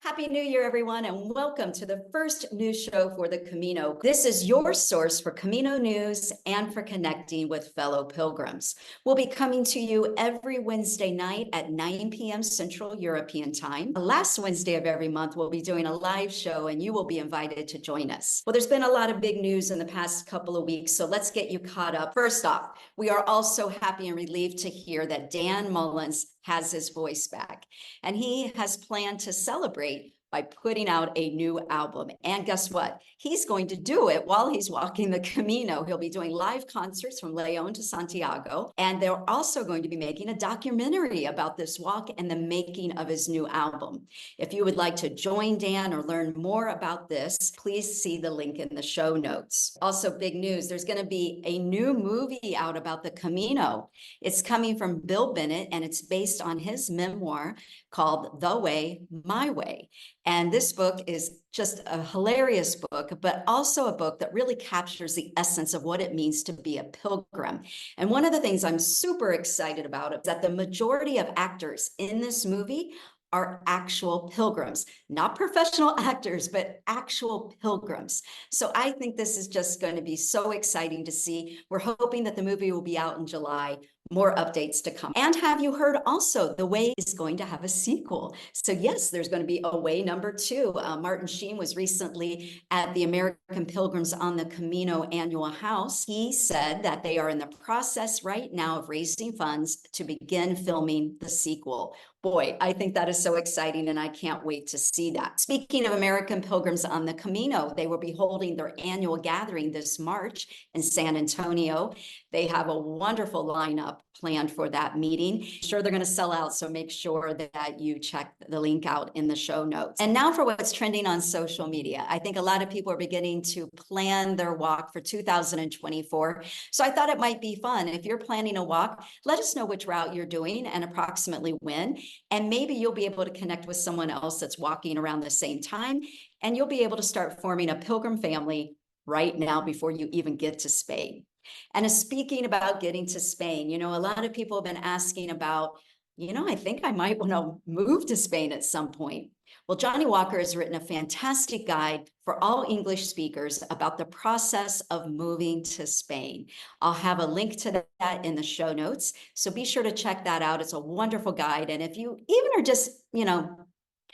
Happy New Year, everyone, and welcome to the first news show for the Camino. This is your source for Camino news and for connecting with fellow pilgrims. We'll be coming to you every Wednesday night at 9 p.m. Central European Time. Last Wednesday of every month, we'll be doing a live show, and you will be invited to join us. Well, there's been a lot of big news in the past couple of weeks, so let's get you caught up. First off, we are also happy and relieved to hear that Dan Mullins has his voice back, and he has planned to celebrate by putting out a new album. And guess what? He's going to do it while he's walking the Camino. He'll be doing live concerts from Leigh to Santiago. And they're also going to be making a documentary about this walk and the making of his new album. If you would like to join Dan or learn more about this, please see the link in the show notes. Also, big news, there's going to be a new movie out about the Camino. It's coming from Bill Bennett, and it's based on his memoir called The Way, My Way. And this book is just a hilarious book, but also a book that really captures the essence of what it means to be a pilgrim. And one of the things I'm super excited about is that the majority of actors in this movie are actual pilgrims, not professional actors, but actual pilgrims. So I think this is just going to be so exciting to see. We're hoping that the movie will be out in July. More updates to come. And have you heard also, The Way is going to have a sequel. So yes, there's going to be A Way #2. Martin Sheen was recently at the American Pilgrims on the Camino annual house. He said that they are in the process right now of raising funds to begin filming the sequel. Boy, I think that is so exciting, and I can't wait to see that. Speaking of American Pilgrims on the Camino, they will be holding their annual gathering this March in San Antonio. They have a wonderful lineup planned for that meeting. Sure, they're going to sell out, so make sure that you check the link out in the show notes. And now for what's trending on social media. I think a lot of people are beginning to plan their walk for 2024. So I thought it might be fun. If you're planning a walk, let us know which route you're doing and approximately when. And maybe you'll be able to connect with someone else that's walking around the same time, and you'll be able to start forming a pilgrim family right now before you even get to Spain. And speaking about getting to Spain, you know, a lot of people have been asking about, I think I might want to move to Spain at some point. Well, Johnnie Walker has written a fantastic guide for all English speakers about the process of moving to Spain. I'll have a link to that in the show notes, so be sure to check that out. It's a wonderful guide. And if you even are just,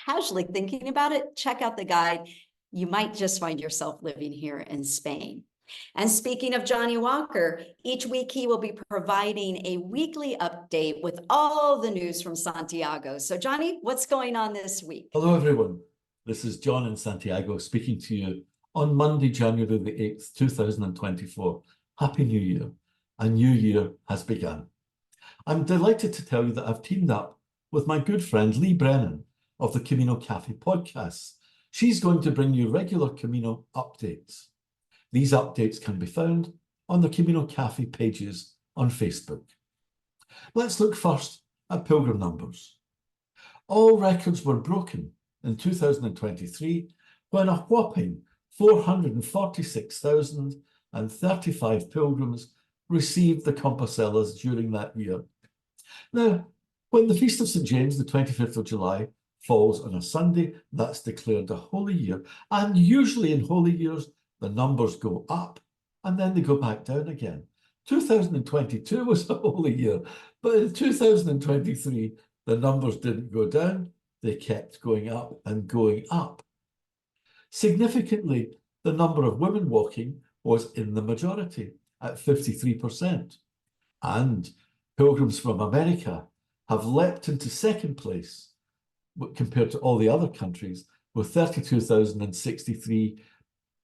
casually thinking about it, check out the guide. You might just find yourself living here in Spain. And speaking of Johnnie Walker, each week he will be providing a weekly update with all the news from Santiago. So Johnnie, what's going on this week? Hello, everyone. This is John in Santiago speaking to you on Monday, January the 8th, 2024. Happy New Year. A new year has begun. I'm delighted to tell you that I've teamed up with my good friend Leigh Brennan of the Camino Cafe podcasts. She's going to bring you regular Camino updates. These updates can be found on the Camino Cafe pages on Facebook. Let's look first at pilgrim numbers. All records were broken in 2023 when a whopping 446,035 pilgrims received the Compostelas during that year. Now, when the Feast of St. James, the 25th of July, falls on a Sunday, that's declared a holy year. And usually in holy years, the numbers go up and then they go back down again. 2022 was a holy year, but in 2023, the numbers didn't go down. They kept going up and going up. Significantly, the number of women walking was in the majority at 53%. And pilgrims from America have leapt into second place compared to all the other countries, with 32,063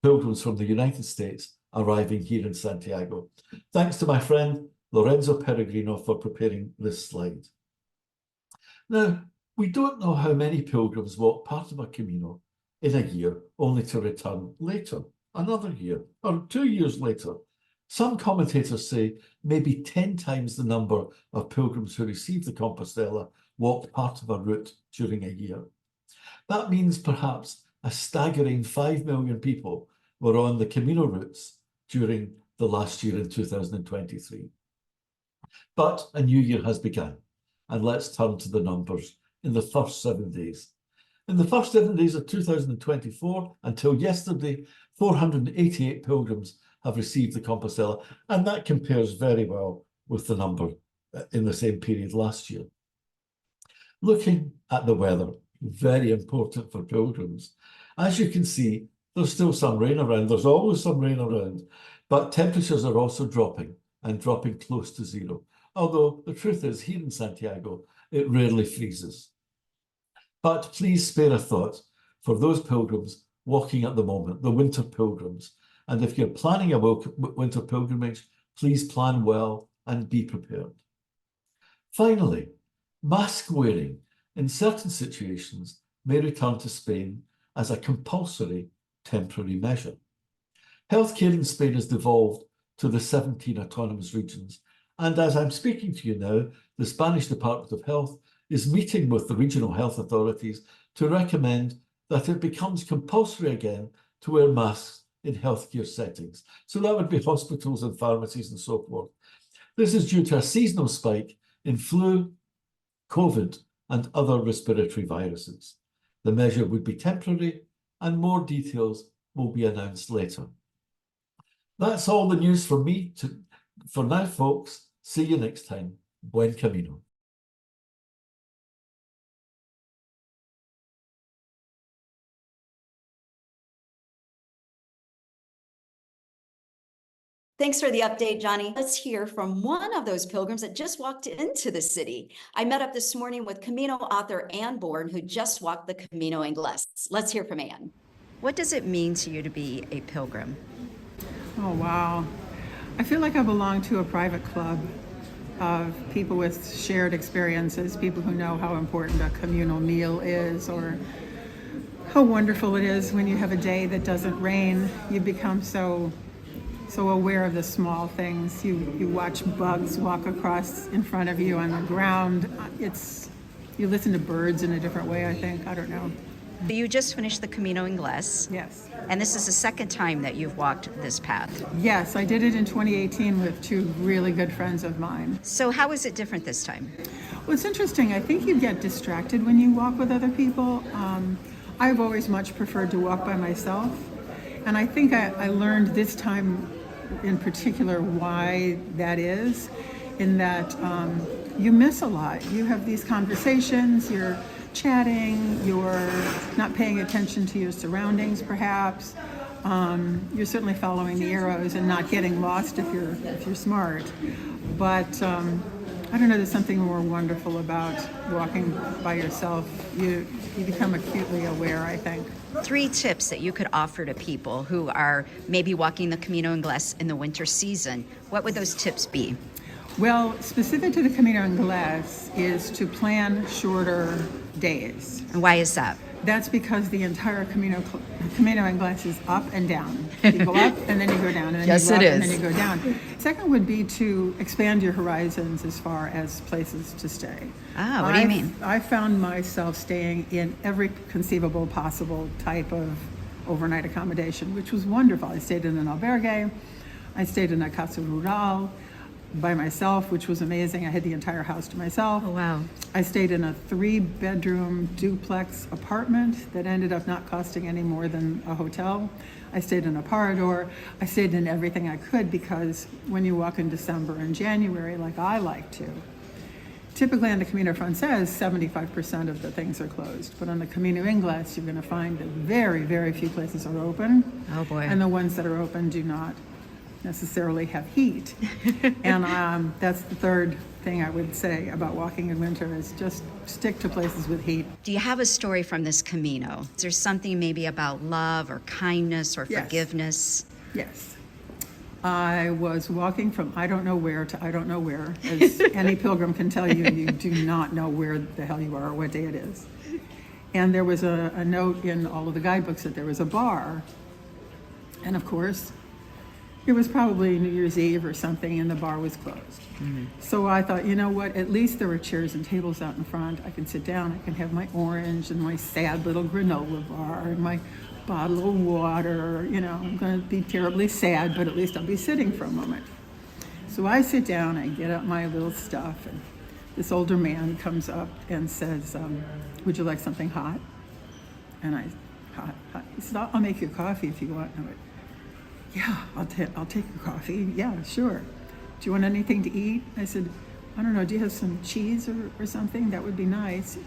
pilgrims from the United States arriving here in Santiago. Thanks to my friend Lorenzo Peregrino for preparing this slide. Now, we don't know how many pilgrims walk part of a Camino in a year only to return later, another year, or 2 years later. Some commentators say maybe 10 times the number of pilgrims who received the Compostela walked part of a route during a year. That means perhaps a staggering 5 million people were on the Camino routes during the last year in 2023. But a new year has begun, and let's turn to the numbers in the first 7 days. In the first 7 days of 2024, until yesterday, 488 pilgrims have received the Compostela, and that compares very well with the number in the same period last year. Looking at the weather, very important for pilgrims. As you can see, there's still some rain around. There's always some rain around, but temperatures are also dropping and dropping close to zero. Although the truth is, here in Santiago, it rarely freezes. But please spare a thought for those pilgrims walking at the moment, the winter pilgrims. And if you're planning a winter pilgrimage, please plan well and be prepared. Finally, mask wearing in certain situations may return to Spain as a compulsory temporary measure. Healthcare in Spain has devolved to the 17 autonomous regions. And as I'm speaking to you now, the Spanish Department of Health is meeting with the regional health authorities to recommend that it becomes compulsory again to wear masks in healthcare settings. So that would be hospitals and pharmacies and so forth. This is due to a seasonal spike in flu, COVID, and other respiratory viruses. The measure would be temporary, and more details will be announced later. That's all the news from me for now, folks. See you next time. Buen Camino. Thanks for the update, Johnnie. Let's hear from one of those pilgrims that just walked into the city. I met up this morning with Camino author Anne Borne, who just walked the Camino Inglés. Let's hear from Anne. What does it mean to you to be a pilgrim? Oh, wow. I feel like I belong to a private club of people with shared experiences, people who know how important a communal meal is, or how wonderful it is when you have a day that doesn't rain. You become so aware of the small things. You watch bugs walk across in front of you on the ground. You listen to birds in a different way, I think. I don't know. You just finished the Camino Inglés. Yes. And this is the second time that you've walked this path. Yes, I did it in 2018 with two really good friends of mine. So how is it different this time? Well, it's interesting. I think you get distracted when you walk with other people. I've always much preferred to walk by myself. And I think I learned this time in particular why that is, in that you miss a lot. You have these conversations, you're chatting, you're not paying attention to your surroundings perhaps. You're certainly following the arrows and not getting lost if you're smart. But I don't know, there's something more wonderful about walking by yourself. You become acutely aware, I think. 3 tips that you could offer to people who are maybe walking the Camino Inglés in the winter season. What would those tips be? Well, specific to the Camino Inglés is to plan shorter days. And why is that? That's because the entire Camino Inglés is up and down. You go up and then you go down, and then Yes, you go up it and then is. you go down. Second would be to expand your horizons as far as places to stay. What do you mean? I found myself staying in every conceivable possible type of overnight accommodation, which was wonderful. I stayed in an albergue. I stayed in a casa rural by myself, which was amazing. I had the entire house to myself. Oh, wow. I stayed in a 3-bedroom duplex apartment that ended up not costing any more than a hotel. I stayed in a parador. I stayed in everything I could, because when you walk in December and January, like I like to, typically on the Camino Francés, 75% of the things are closed. But on the Camino Inglés, you're going to find that very, very few places are open. Oh, boy. And the ones that are open do not necessarily have heat. And that's the third thing I would say about walking in winter, is just stick to places with heat. Do you have a story from this Camino? Is there something maybe about love or kindness or Yes. forgiveness? Yes. I was walking from I don't know where to I don't know where. As any pilgrim can tell you, you do not know where the hell you are or what day it is. And there was a note in all of the guidebooks that there was a bar. And of course, it was probably New Year's Eve or something, and the bar was closed. Mm-hmm. So I thought, you know what, at least there were chairs and tables out in front. I can sit down, I can have my orange and my sad little granola bar and my bottle of water. You know, I'm going to be terribly sad, but at least I'll be sitting for a moment. So I sit down, I get out my little stuff, and this older man comes up and says, would you like something hot? And he said, I'll make your coffee if you want. And I went, yeah, I'll take your coffee. Yeah, sure. Do you want anything to eat? I said, I don't know, do you have some cheese or something? That would be nice.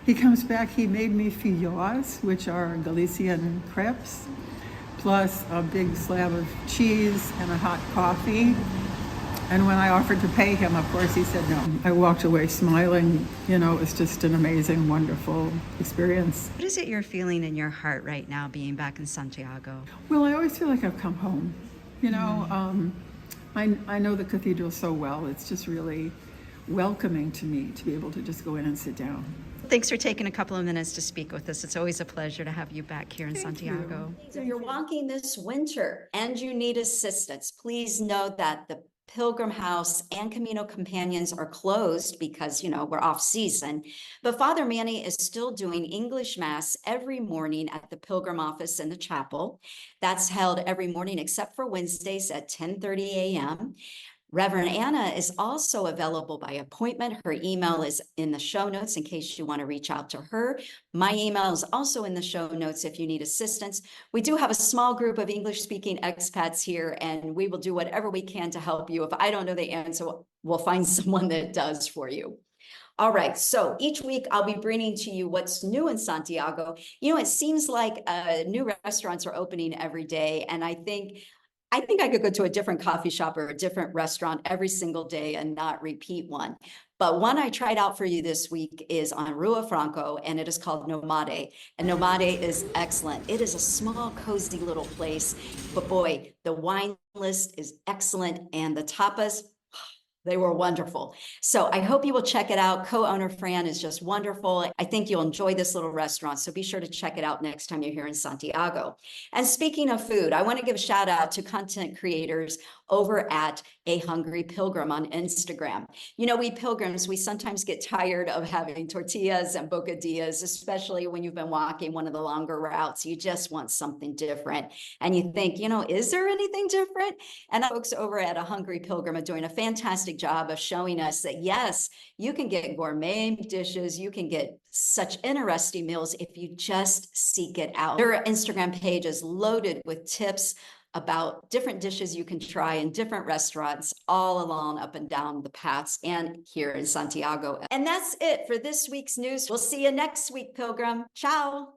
He comes back, he made me filloas, which are Galician crepes, plus a big slab of cheese and a hot coffee. And when I offered to pay him, of course, he said no. I walked away smiling. You know, it was just an amazing, wonderful experience. What is it you're feeling in your heart right now being back in Santiago? Well, I always feel like I've come home. You know, I know the cathedral so well. It's just really welcoming to me to be able to just go in and sit down. Thanks for taking a couple of minutes to speak with us. It's always a pleasure to have you back here in Thank Santiago. If you're walking this winter and you need assistance, please know that the Pilgrim House and Camino Companions are closed because, you know, we're off season. But Father Manny is still doing English Mass every morning at the Pilgrim office in the chapel. That's held every morning except for Wednesdays at 10:30 a.m. Reverend Anna is also available by appointment. Her email is in the show notes in case you want to reach out to her. My email is also in the show notes if you need assistance. We do have a small group of English-speaking expats here, and we will do whatever we can to help you. If I don't know the answer, we'll find someone that does for you. All right, so each week I'll be bringing to you what's new in Santiago. You know, it seems like new restaurants are opening every day, and I think I could go to a different coffee shop or a different restaurant every single day and not repeat one. But one I tried out for you this week is on Rua Franco, and it is called Nómade. And Nómade is excellent. It is a small, cozy little place, but boy, the wine list is excellent, and the tapas, they were wonderful. So I hope you will check it out. Co-owner Fran is just wonderful. I think you'll enjoy this little restaurant. So be sure to check it out next time you're here in Santiago. And speaking of food, I want to give a shout out to content creators over at A Hungry Pilgrim on Instagram. You know, we pilgrims, we sometimes get tired of having tortillas and bocadillas, especially when you've been walking one of the longer routes. You just want something different. And you think, you know, is there anything different? And folks over at A Hungry Pilgrim are doing a fantastic job of showing us that, yes, you can get gourmet dishes, you can get such interesting meals if you just seek it out. Their Instagram page is loaded with tips about different dishes you can try in different restaurants all along up and down the paths and here in Santiago. And that's it for this week's news. We'll see you next week, Pilgrim. Ciao.